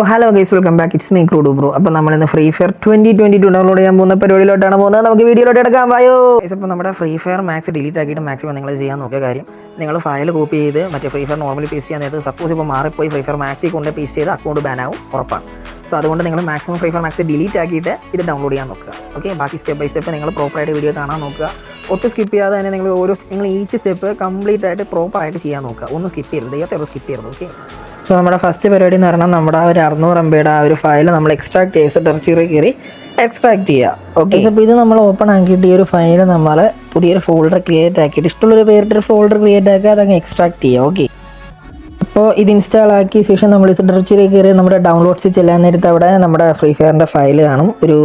Hello guys, welcome back. It's me ക്രൂഡു bro. അപ്പോൾ നമ്മളിന്ന് ഫ്രീ ഫയർ 2022 ഡൗൺലോഡ് ചെയ്യാൻ പോകുന്ന പരിപാടിയിലോട്ടാണ് പോകുന്നത്. നമുക്ക് വീഡിയോയിലോട്ട് എടുക്കാൻ വായോ. ഇപ്പോൾ നമ്മുടെ ഫ്രീ ഫയർ മാക്സ് ഡിലീറ്റ് ആക്കിയിട്ട് മാക്സിമം നിങ്ങൾ ചെയ്യാൻ നോക്കിയ കാര്യം, നിങ്ങൾ ഫയൽ കോപ്പി ചെയ്ത് മറ്റേ ഫ്രീ ഫയർ നോർമലി പേസ്റ്റ് ചെയ്യാൻ നേരത്ത് സപ്പോസ് ഇപ്പോൾ മാറിപ്പോയി ഫ്രീ ഫയർ മാക്സിൽ കൊണ്ട് പേസ്റ്റ് ചെയ്ത് അക്കൗണ്ട് ബാൻ ആവും, ഉറപ്പാണ്. സോ അതുകൊണ്ട് നിങ്ങൾ maximum free fire max delete ആക്കിയിട്ട് ഇത് ഡൗൺലോഡ് ചെയ്യാൻ നോക്കുക. ഓക്കെ, ബാക്കി സ്റ്റെപ്പ് ബൈ സ്റ്റെപ്പ് നിങ്ങൾ പ്രോപ്പറായിട്ട് വീഡിയോ കാണാൻ നോക്കുക. ഒട്ടും സ്കിപ്പ് ചെയ്യാതെ തന്നെ നിങ്ങൾ ഈച്ച് സ്റ്റെപ്പ് കംപ്ലീറ്റ് ആയിട്ട് പ്രോപ്പറായിട്ട് ചെയ്യാൻ നോക്കുക. ഒന്നും സ്കിപ്പ് ചെയ്യരുത്, ദൈവത്തെ സ്കിപ്പ് ചെയ്യരുത്. ഓക്കെ, സോ നമ്മുടെ ഫസ്റ്റ് പരിപാടി എന്ന് പറഞ്ഞാൽ നമ്മുടെ ഒരു 600 MB ആ ഒരു ഫയൽ നമ്മൾ എക്സ്ട്രാക്ട് ചെയ്ത് ടെർച്ചറി കയറി എക്സ്ട്രാക്ട് ചെയ്യുക. ഓക്കെ, അപ്പോൾ ഇത് നമ്മൾ ഓപ്പൺ ആക്കിയിട്ട് ഈ ഒരു ഫയൽ നമ്മൾ പുതിയൊരു ഫോൾഡർ ക്രിയേറ്റ് ആക്കിയിട്ട് ഇഷ്ടമുള്ളൊരു പേരിട്ടൊരു ഫോൾഡർ ക്രിയേറ്റ് ആക്കുക, അതങ്ങ് എക്സ്ട്രാക്ട് ചെയ്യുക. ഓക്കെ, അപ്പോൾ ഇത് ഇൻസ്റ്റാൾ ആക്കിയ ശേഷം നമ്മൾ ടെർച്ചറി കയറി നമ്മുടെ ഡൗൺലോഡ്സ് ചെല്ലാൻ നേരത്ത് അവിടെ നമ്മുടെ ഫ്രീ ഫയറിൻ്റെ ഫയൽ കാണും, ഒരു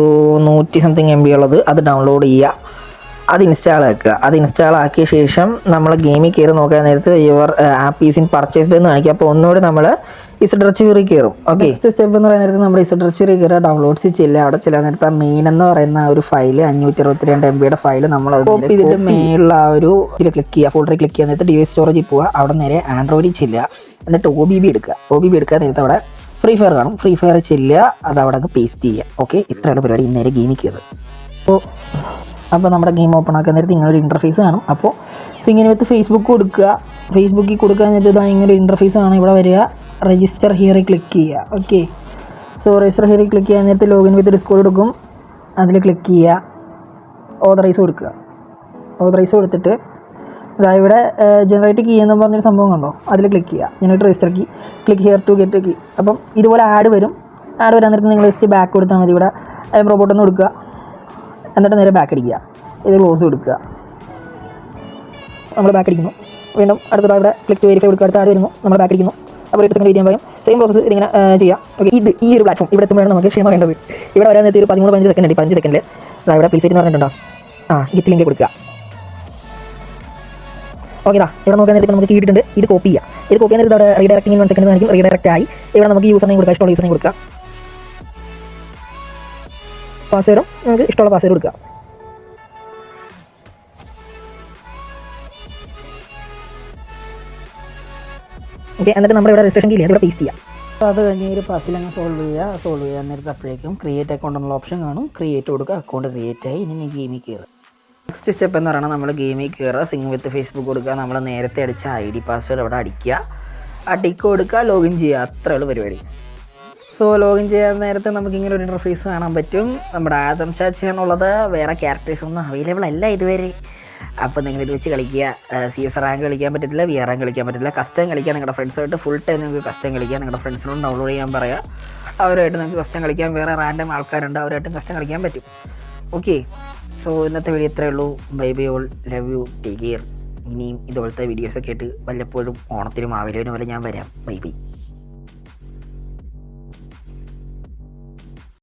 100 സംതിങ് MB ഉള്ളത്. അത് ഡൗൺലോഡ് ചെയ്യുക, അത് ഇൻസ്റ്റാൾ ആക്കുക. അത് ഇൻസ്റ്റാൾ ആക്കിയ ശേഷം നമ്മൾ ഗെയിമിൽ കയറി നോക്കാൻ നേരത്ത് your app is in purchased എന്ന് കാണിക്കുക. അപ്പോൾ ഒന്നുകൂടി നമ്മൾ ഇസഡർച്ചറി കയറും. ഓക്കെ, നെക്സ്റ്റ് സ്റ്റെപ്പ് എന്ന് പറയുന്ന നേരത്ത് നമ്മൾ ഇസഡർച്ചറി കയറുക, ഡൗൺലോഡ്സ് ചെല്ലുക. അവിടെ ചെല്ലാൻ നേരത്ത് മെയിൻ എന്ന് പറയുന്ന ഒരു ഫയൽ 562 MB ഫയൽ നമ്മൾ കോപ്പി ചെയ്തിട്ട് മെയിലുള്ള ആ ഒരു ഇതിൽ ക്ലിക്ക് ചെയ്യുക, ഫോൾഡറിൽ ക്ലിക്ക് ചെയ്യാൻ നേരത്ത് ഡിവൈസ് സ്റ്റോറേജിൽ പോവുക. അവിടെ നേരെ ആൻഡ്രോയിഡിൽ ചെല്ലുക, എന്നിട്ട് OBB എടുക്കുക. OBB എടുക്കാൻ നേരത്ത് അവിടെ ഫ്രീ ഫയർ കാണും, ഫ്രീ ഫയർ ചെല്ലുക, അത് അവിടെ പേസ്റ്റ് ചെയ്യുക. ഓക്കെ, ഇത്രയുള്ള പരിപാടി. നേരെ ഗെയിമിൽ കയറുക. അപ്പോൾ നമ്മുടെ ഗെയിം ഓപ്പൺ ആക്കാൻ നേരത്തെ ഇങ്ങനൊരു ഇൻ്റർഫേസ് കാണും. അപ്പോൾ സിങ്ങിന് വിത്ത് ഫേസ്ബുക്ക് കൊടുക്കുക. ഫേസ്ബുക്കിൽ കൊടുക്കാൻ നേരത്തെ ഇതാ ഇങ്ങനെ ഒരു ഇൻ്റർഫേസ് ആണ്. ഇവിടെ വരിക, രജിസ്റ്റർ ഹിയറിൽ ക്ലിക്ക് ചെയ്യുക. ഓക്കെ, സോ രജിസ്റ്റർ ഹിയറിൽ ക്ലിക്ക് ചെയ്യാൻ നേരത്തെ ലോഗിൻ വിത്ത് ഡിസ്കോഡ് കൊടുക്കും, അതിൽ ക്ലിക്ക് ചെയ്യുക. ഓതറൈസ് കൊടുക്കുക. ഓതറൈസ് കൊടുത്തിട്ട് ഇതാ ഇവിടെ ജനറേറ്റ് കീ എന്ന് പറഞ്ഞൊരു സംഭവം കണ്ടോ, അതിൽ ക്ലിക്ക് ചെയ്യുക. Generate register key, click here to get key. അപ്പം ഇതുപോലെ ആഡ് വരും. ആഡ് വരാൻ നേരത്തെ നിങ്ങൾ ജസ്റ്റ് ബാക്ക് കൊടുത്താൽ മതി. ഇവിടെ റോബോട്ടൊന്ന് കൊടുക്കുക, എന്നിട്ട് നേരെ ബാക്ക് അടിക്കുക. ഇത് ക്ലോസ് കൊടുക്കുക. നമ്മൾ ബാക്ക് അടിക്കുന്നു. വീണ്ടും അടുത്തത് ഇവിടെ ക്ലിക്ക് വെരിഫൈ കൊടുക്കുക. അടുത്ത ആഡ് വരുന്നു, നമ്മൾ ബാക്ക് അടിക്കുന്നു. അപ്പോൾ 8 സെക്കൻഡ് വെയിറ്റ് ചെയ്യാൻ പറയും. സെയിം പ്രോസസ്സ് ഇതിങ്ങനെ ചെയ്യാം. ഓക്കെ, ഈ ഒരു പ്ലാറ്റ്ഫോം ഇവിടെ എത്തുമ്പോഴാണ് നമുക്ക് ക്ഷമ വേണ്ടത്. ഇവിടെ വരാൻ നേരത്തെ ഒരു 13-15 സെക്കൻഡ് ഉണ്ട്. 15 സെക്കൻഡിൽ ഇവിടെ പ്ലീസ് എന്ന് പറഞ്ഞിട്ടുണ്ടോ, ഗിറ്റ് ലിങ്ക് കൊടുക്കുക. ഓക്കെ, ഇവിടെ നോക്കാൻ നേരത്തെ നമുക്ക് കിട്ടിയിട്ടുണ്ട്. ഇത് കോപ്പി ചെയ്യുക. ഇത് കോപ്പി ചെയ്യാൻ നേരത്തെ അവിടെ റീഡയറക്റ്റിംഗ് 1 സെക്കൻഡ് കാണിക്കും. റീഡയറക്റ്റ് ആയി ഇവിടെ നമുക്ക് യൂസർ നെയിം കൊടുക്കുക, ഇഷ്ടമുള്ള യൂസർ നെയിം കൊടുക്കുക. പാസ്വേഡും നമുക്ക് ഇഷ്ടമുള്ള പാസ്വേഡ് കൊടുക്കുക. ഓക്കെ, എന്നിട്ട് നമ്മൾ ഇവിടെ രജിസ്ട്രേഷൻ കീഴിൽ ഇവിടെ പേസ്റ്റ് ചെയ്യാം. അപ്പോൾ അത് കഴിഞ്ഞ് ഒരു പസിലങ്ങ് സോൾവ് ചെയ്യാൻ നേരത്തെ അപ്പോഴേക്കും ക്രിയേറ്റ് അക്കൗണ്ട് എന്നുള്ള ഓപ്ഷൻ കാണും. ക്രിയേറ്റ് കൊടുക്കുക, അക്കൗണ്ട് ക്രിയേറ്റ് ആയി. ഇനി ഗെയിമിൽ കയറുക. നെക്സ്റ്റ് സ്റ്റെപ്പ് എന്ന് പറയുന്നത് നമ്മൾ ഗെയിമിൽ കയറുക, സിങ് വിത്ത് ഫേസ്ബുക്ക് കൊടുക്കുക. നമ്മൾ നേരത്തെ അടിച്ച ID പാസ്വേഡ് അവിടെ അടിക്കുക, ടിക്ക് കൊടുക്കുക, ലോഗിൻ ചെയ്യുക. അത്രയുള്ള പരിപാടി. സോ ലോഗിൻ ചെയ്യാൻ നേരത്തെ നമുക്ക് ഇങ്ങനെ ഒരു ഇൻ്റർഫേസ് കാണാൻ പറ്റും. നമ്മുടെ ആദം ചാച്ച് എന്നുള്ളത് വേറെ ക്യാരക്ടേഴ്സ് ഒന്നും അവൈലബിൾ അല്ല ഇതുവരെ. അപ്പോൾ നിങ്ങൾ ഇത് വെച്ച് കളിക്കുക. CS റാങ്ക് കളിക്കാൻ പറ്റത്തില്ല, VR റാങ്ക് കളിക്കാൻ പറ്റത്തില്ല. കസ്റ്റം കളിക്കാൻ നിങ്ങളുടെ ഫ്രണ്ട്സുമായിട്ട് ഫുൾ ടൈം നിങ്ങൾക്ക് കസ്റ്റം കളിക്കാം. നിങ്ങളുടെ ഫ്രണ്ട്സിനോട് ഡൗൺലോഡ് ചെയ്യാൻ പറയുക, അവരുമായിട്ട് നിങ്ങൾക്ക് കസ്റ്റം കളിക്കാൻ. വേറെ റാൻഡം ആൾക്കാരുണ്ട്, അവരുമായിട്ടും കസ്റ്റം കളിക്കാൻ പറ്റും. ഓക്കെ, സോ ഇന്നത്തെ വീഡിയോ ഇത്രയേ ഉള്ളൂ. Bye bye all, love you, take care. ഇനിയും ഇതുപോലത്തെ വീഡിയോസൊക്കെ ആയിട്ട് വല്ലപ്പോഴും ഓണത്തിനും മാവേലിനും വരെ ഞാൻ വരാം. Bye bye.